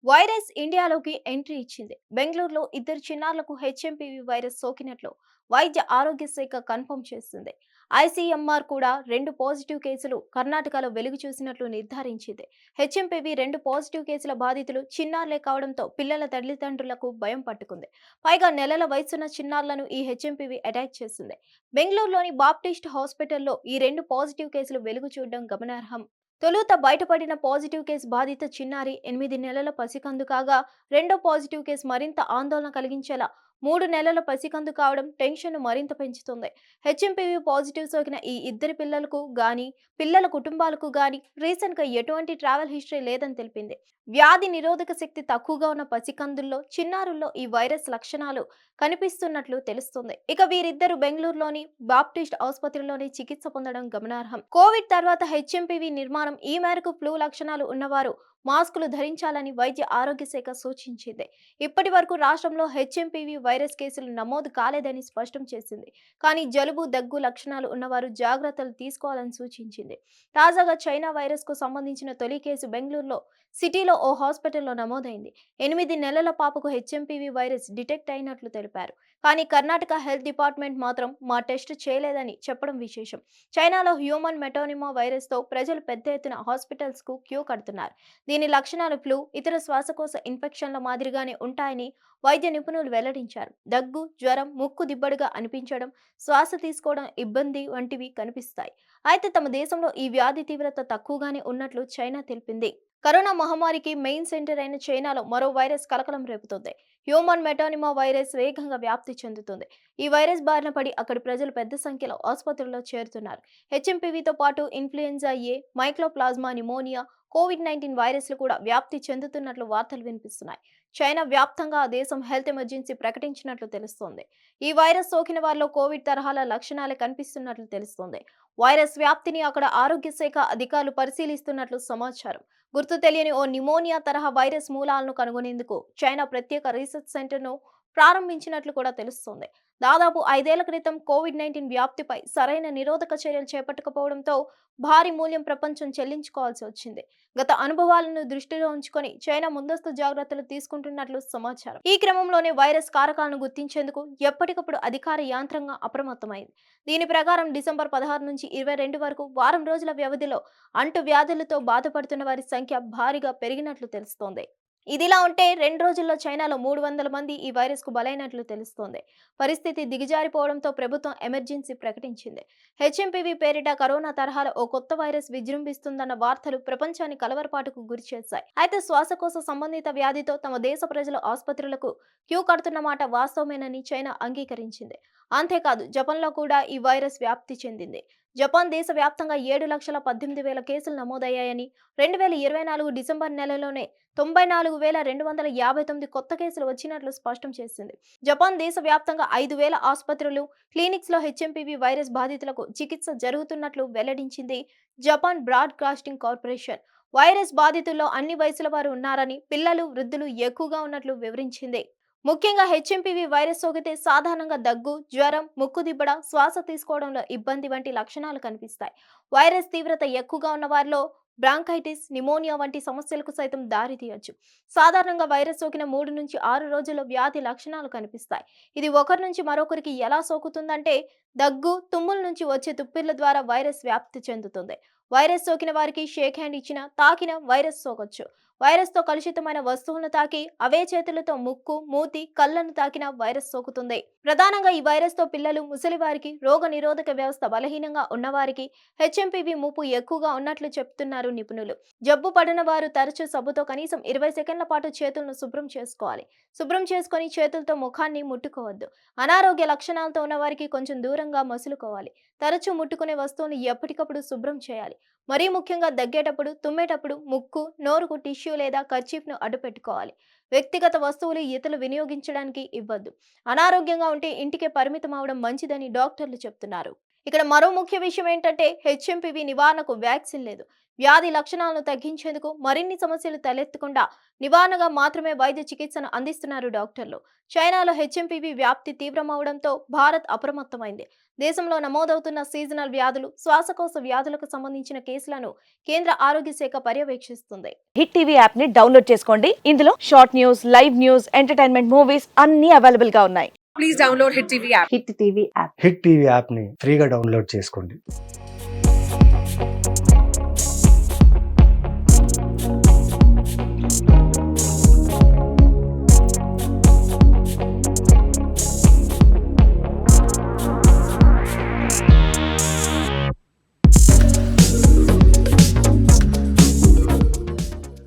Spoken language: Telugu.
వైరస్ ఇండియాలోకి ఎంట్రీ ఇచ్చింది. బెంగళూరులో ఇద్దరు చిన్నారులకు హెచ్ఎంపీవీ వైరస్ సోకినట్లు వైద్య ఆరోగ్య శాఖ కన్ఫర్మ్ చేసింది. ఐసీఎంఆర్ కూడా 2 పాజిటివ్ కేసులు కర్ణాటకలో వెలుగు చూసినట్లు నిర్ధారించింది. హెచ్ఎంపీవీ 2 పాజిటివ్ కేసుల బాధితులు చిన్నారులే కావడంతో పిల్లల తల్లిదండ్రులకు భయం పట్టుకుంది. పైగా నెలల వయసున్న చిన్నారులను ఈ హెచ్ఎంపీవీ అటాక్ చేసింది. బెంగళూరులోని బాప్టిస్ట్ హాస్పిటల్లో ఈ 2 పాజిటివ్ కేసులు వెలుగు చూడడం గమనార్హం. తొలుత బయటపడిన పాజిటివ్ కేసు బాధిత చిన్నారి 8 నెలల పసికందు కాగా, రెండో పాజిటివ్ కేసు మరింత ఆందోళన కలిగించేలా 3 నెలల పసికందు కావడం టెన్షన్ను మరింత పెంచుతుంది. హెచ్ఎంపీవీ పాజిటివ్ సోకిన ఈ ఇద్దరి పిల్లలకు గాని, పిల్లల కుటుంబాలకు గాని రీసెంట్గా ఎటువంటి ట్రావెల్ హిస్టరీ లేదని తెలిపింది. వ్యాధి నిరోధక శక్తి తక్కువగా ఉన్న పసికందుల్లో, చిన్నారుల్లో ఈ వైరస్ లక్షణాలు కనిపిస్తున్నట్లు తెలుస్తుంది. ఇక వీరిద్దరు బెంగళూరులోని బాప్టిస్ట్ ఆసుపత్రిలోని చికిత్స పొందడం గమనార్హం. కోవిడ్ తర్వాత హెచ్ఎంపీవీ నిర్మాణం ఈ మేరకు ఫ్లూ లక్షణాలు ఉన్నవారు మాస్కులు ధరించాలని వైద్య ఆరోగ్య శాఖ సూచించింది. ఇప్పటి వరకు రాష్ట్రంలో హెచ్ఎంపీవీ వైరస్ కేసులు నమోదు కాలేదని స్పష్టం చేసింది. కానీ జలుబు, దగ్గు లక్షణాలు ఉన్నవారు జాగ్రత్తలు తీసుకోవాలని సూచించింది. తాజాగా చైనా వైరస్ కు సంబంధించిన తొలి కేసు బెంగళూరులో సిటీలో ఓ హాస్పిటల్లో నమోదైంది. 8 నెలల పాపకు హెచ్ఎంపీవీ వైరస్ డిటెక్ట్ అయినట్లు తెలిపారు. కానీ కర్ణాటక హెల్త్ డిపార్ట్మెంట్ మాత్రం మా టెస్ట్ చేయలేదని చెప్పడం విశేషం. చైనాలో హ్యూమన్ మెటోనిమా వైరస్ తో ప్రజలు పెద్ద ఎత్తున హాస్పిటల్స్ కు క్యూ కడుతున్నారు. దీని లక్షణాలు ఫ్లూ, ఇతర శ్వాసకోశ ఇన్ఫెక్షన్ల మాదిరిగానే ఉంటాయని వైద్య నిపుణులు వెల్లడించారు. దగ్గు, జ్వరం, ముక్కు దిబ్బడుగా అనిపించడం, శ్వాస తీసుకోవడం ఇబ్బంది వంటివి కనిపిస్తాయి. అయితే తమ దేశంలో ఈ వ్యాధి తీవ్రత తక్కువగానే ఉన్నట్లు చైనా తెలిపింది. కరోనా మహమ్మారికి మెయిన్ సెంటర్ అయిన చైనాలో మరో వైరస్ కలకలం రేపుతోంది. హ్యూమన్ మెటోనిమా వైరస్ వేగంగా వ్యాప్తి చెందుతుంది. ఈ వైరస్ బారిన పడి అక్కడి ప్రజలు పెద్ద సంఖ్యలో ఆసుపత్రుల్లో చేరుతున్నారు. హెచ్ఎంపీవీతో పాటు ఇన్ఫ్లుయెన్జా ఏ, మైక్రోప్లాజ్మా నిమోనియా, కోవిడ్-19 వైరస్లు కూడా వ్యాప్తి చెందుతున్నట్లు వార్తలు వినిపిస్తున్నాయి. చైనా వ్యాప్తంగా ఆ దేశం హెల్త్ ఎమర్జెన్సీ ప్రకటించినట్లు తెలుస్తోంది. ఈ వైరస్ సోకిన వారిలో కోవిడ్ తరహాల లక్షణాలే కనిపిస్తున్నట్లు తెలుస్తోంది. వైరస్ వ్యాప్తిని అక్కడ ఆరోగ్య శాఖ అధికారులు పరిశీలిస్తున్నట్లు సమాచారం. గుర్తు తెలియని ఓ నిమోనియా తరహా వైరస్ మూలాలను కనుగొనేందుకు చైనా ప్రత్యేక రీసెర్చ్ సెంటర్ను ప్రారంభించినట్లు కూడా తెలుస్తోంది. దాదాపు 5 ఏళ్ల క్రితం కోవిడ్-19 వ్యాప్తిపై సరైన నిరోధక చర్యలు చేపట్టకపోవడంతో భారీ మూల్యం ప్రపంచం చెల్లించుకోవాల్సి వచ్చింది. గత అనుభవాలను దృష్టిలో ఉంచుకొని చైనా ముందస్తు జాగ్రత్తలు తీసుకుంటున్నట్లు సమాచారం. ఈ క్రమంలోనే వైరస్ కారకాలను గుర్తించేందుకు ఎప్పటికప్పుడు అధికార యాంత్రాంగం అప్రమత్తమైంది. దీని ప్రకారం డిసెంబర్ 16 నుంచి 22 వరకు వారం రోజుల వ్యవధిలో అంటు వ్యాధులతో బాధపడుతున్న వారి సంఖ్య భారీగా పెరిగినట్లు తెలుస్తోంది. ఇదిలా ఉంటే 2 రోజుల్లో చైనాలో 300 మంది ఈ వైరస్ కు బలైనట్లు తెలుస్తోంది. పరిస్థితి దిగజారిపోవడంతో ప్రభుత్వం ఎమర్జెన్సీ ప్రకటించింది. హెచ్ఎంపీవీ పేరిట కరోనా తరహాలో ఓ కొత్త వైరస్ విజృంభిస్తుందన్న వార్తలు ప్రపంచాన్ని కలవరపాటుకు గురిచేశాయి. అయితే శ్వాసకోశ సంబంధిత వ్యాధితో తమ దేశ ప్రజలు ఆసుపత్రులకు క్యూ కడుతున్న మాట వాస్తవమేనని చైనా అంగీకరించింది. అంతేకాదు జపాన్లో కూడా ఈ వైరస్ వ్యాప్తి చెందింది. జపాన్ దేశవ్యాప్తంగా 7,18,000 కేసులు నమోదయ్యాయని, 2024 డిసెంబర్ నెలలోనే 94,259 కొత్త కేసులు వచ్చినట్లు స్పష్టం చేసింది. జపాన్ దేశవ్యాప్తంగా 5,000 ఆసుపత్రులు, క్లినిక్స్లో హెచ్ఎంపీవీ వైరస్ బాధితులకు చికిత్స జరుగుతున్నట్లు వెల్లడించింది జపాన్ బ్రాడ్కాస్టింగ్ కార్పొరేషన్. వైరస్ బాధితుల్లో అన్ని వయసుల వారు ఉన్నారని, పిల్లలు, వృద్ధులు ఎక్కువగా ఉన్నట్లు వివరించింది. ముఖ్యంగా హెచ్ఎంపీవీ వైరస్ సోకితే సాధారణంగా దగ్గు, జ్వరం, ముక్కు దిబ్బడ, శ్వాస తీసుకోవడంలో ఇబ్బంది వంటి లక్షణాలు కనిపిస్తాయి. వైరస్ తీవ్రత ఎక్కువగా ఉన్న వారిలో బ్రాంకైటిస్, నిమోనియా వంటి సమస్యలకు సైతం దారితీయొచ్చు. సాధారణంగా వైరస్ సోకిన 3 నుంచి 6 రోజుల్లో వ్యాధి లక్షణాలు కనిపిస్తాయి. ఇది ఒకరి నుంచి మరొకరికి ఎలా సోకుతుందంటే దగ్గు, తుమ్ముల నుంచి వచ్చే తుప్పిర్ల ద్వారా వైరస్ వ్యాప్తి చెందుతుంది. వైరస్ సోకిన వారికి షేక్ హ్యాండ్ ఇచ్చినా, తాకినా వైరస్ సోకొచ్చు. వైరస్ తో కలుషితమైన వస్తువులను తాకి అవే చేతులతో ముక్కు, మూతి, కళ్లను తాకిన వైరస్ సోకుతుంది. ప్రధానంగా ఈ వైరస్ తో పిల్లలు, ముసలి వారికి, రోగ నిరోధక వ్యవస్థ బలహీనంగా ఉన్నవారికి హెచ్ఎంపీవీ ముప్పు ఎక్కువగా ఉన్నట్లు చెప్తున్నారు నిపుణులు. జబ్బు పడిన వారు తరచూ సబ్బుతో కనీసం 20 సెకండ్ల పాటు చేతులను శుభ్రం చేసుకోవాలి. శుభ్రం చేసుకొని చేతులతో ముఖాన్ని ముట్టుకోవద్దు. అనారోగ్య లక్షణాలతో ఉన్న వారికి కొంచెం దూరంగా మసులుకోవాలి. తరచూ ముట్టుకునే వస్తువును ఎప్పటికప్పుడు శుభ్రం చేయాలి. మరీ ముఖ్యంగా దగ్గేటప్పుడు, తుమ్మేటప్పుడు ముక్కు, నోరుకు టిష్యూ లేదా కర్చీఫ్ను అడ్డుపెట్టుకోవాలి. వ్యక్తిగత వస్తువులు ఇతరులు వినియోగించడానికి ఇవ్వద్దు. అనారోగ్యంగా ఉంటే ఇంటికే పరిమితం అవడం మంచిదని డాక్టర్లు చెప్తున్నారు. ఇక్కడ మరో ముఖ్య విషయం ఏంటంటే హెచ్ఎంపీవీ నివారణకు వ్యాక్సిన్ లేదు. వ్యాధి లక్షణాలను తగ్గించేందుకు, మరిన్ని సమస్యలు తలెత్తకుండా నివారణగా మాత్రమే వైద్య చికిత్సను అందిస్తున్నారు డాక్టర్లు. చైనాలో హెచ్ఎంపీవీ వ్యాప్తి తీవ్రమవడంతో భారత్ అప్రమత్తమైంది. దేశంలో నమోదవుతున్న సీజనల్ వ్యాధులు, శ్వాసకోశ వ్యాధులకు సంబంధించిన కేసులను కేంద్ర ఆరోగ్య శాఖ పర్యవేక్షిస్తుంది. హిట్ టీవీ యాప్ ని డౌన్లోడ్ చేసుకోండి. ఇందులో short news, live news, entertainment movies అన్ని అవైలబుల్ గా ఉన్నాయి. Please download Hit TV app. Hit TV app. Hit TV యాప్ని ఫ్రీగా డౌన్లోడ్ చేసుకోండి.